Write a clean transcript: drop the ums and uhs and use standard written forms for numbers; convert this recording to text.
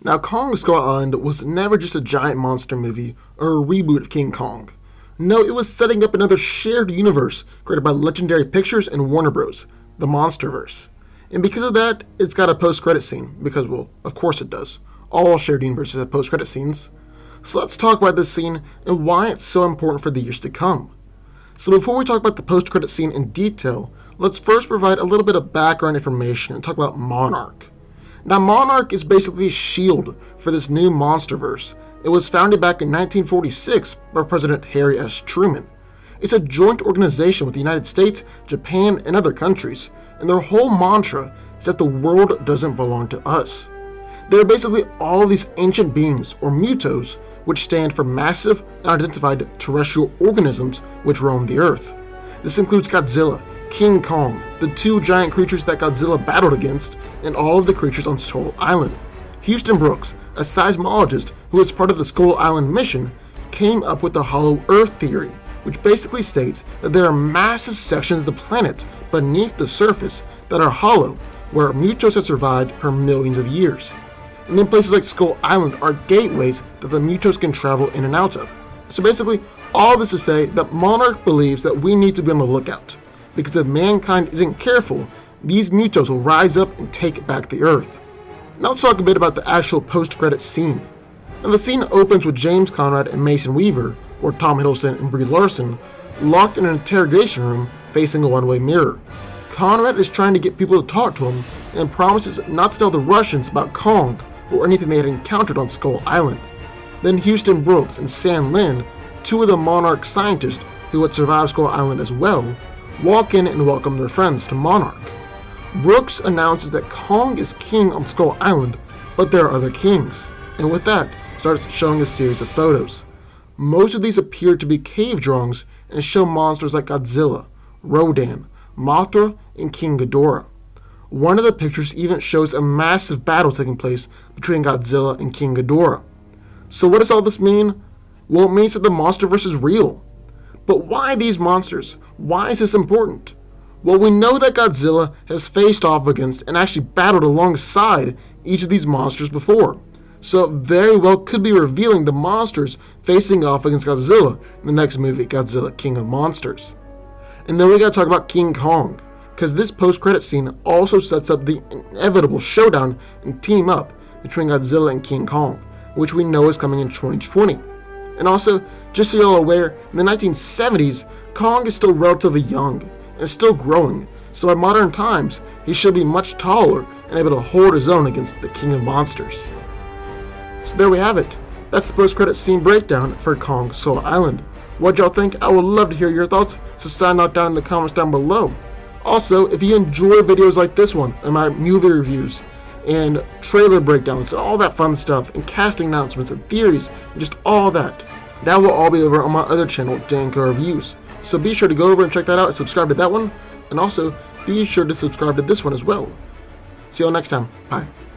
Now, Kong Skull Island was never just a giant monster movie or a reboot of King Kong. No, it was setting up another shared universe created by Legendary Pictures and Warner Bros., the Monsterverse. And because of that, it's got a post-credit scene, because, well, of course it does. All shared universes have post-credit scenes. So let's talk about this scene and why it's so important for the years to come. So before we talk about the post-credit scene in detail, let's first provide a little bit of background information and talk about Monarch. Now, Monarch is basically a shield for this new Monsterverse. It was founded back in 1946 by President Harry S. Truman. It's a joint organization with the United States, Japan, and other countries, and their whole mantra is that the world doesn't belong to us. They are basically all of these ancient beings, or mutos, which stand for massive, unidentified terrestrial organisms which roam the Earth. This includes Godzilla, King Kong, the two giant creatures that Godzilla battled against, and all of the creatures on Skull Island. Houston Brooks, a seismologist who was part of the Skull Island mission, came up with the Hollow Earth theory, which basically states that there are massive sections of the planet beneath the surface that are hollow, where mutos have survived for millions of years. And then places like Skull Island are gateways that the mutos can travel in and out of. So basically, all this to say that Monarch believes that we need to be on the lookout, because if mankind isn't careful, these mutos will rise up and take back the Earth. Now let's talk a bit about the actual post-credits scene. Now the scene opens with James Conrad and Mason Weaver, or Tom Hiddleston and Brie Larson, locked in an interrogation room facing a one-way mirror. Conrad is trying to get people to talk to him and promises not to tell the Russians about Kong or anything they had encountered on Skull Island. Then Houston Brooks and San Lin, two of the Monarch scientists who had survived Skull Island as well, walk in and welcome their friends to Monarch. Brooks announces that Kong is king on Skull Island, but there are other kings, and with that, starts showing a series of photos. Most of these appear to be cave drawings and show monsters like Godzilla, Rodan, Mothra, and King Ghidorah. One of the pictures even shows a massive battle taking place between Godzilla and King Ghidorah. So what does all this mean? Well, it means that the Monsterverse is real. But why these monsters? Why is this important? Well, we know that Godzilla has faced off against and actually battled alongside each of these monsters before. So it very well could be revealing the monsters facing off against Godzilla in the next movie, Godzilla King of Monsters. And then we gotta talk about King Kong, because this post-credit scene also sets up the inevitable showdown and team up between Godzilla and King Kong, which we know is coming in 2020. And also, just so you're all aware, in the 1970s, Kong is still relatively young and still growing, so by modern times, he should be much taller and able to hold his own against the King of Monsters. So there we have it. That's the post-credit scene breakdown for Kong Skull Island. What y'all think? I would love to hear your thoughts, so sign out down in the comments down below. Also, if you enjoy videos like this one, and my movie reviews, and trailer breakdowns, and all that fun stuff, and casting announcements, and theories, and just all that will all be over on my other channel, Danko Reviews. So be sure to go over and check that out and subscribe to that one, and also be sure to subscribe to this one as well. See y'all next time. Bye.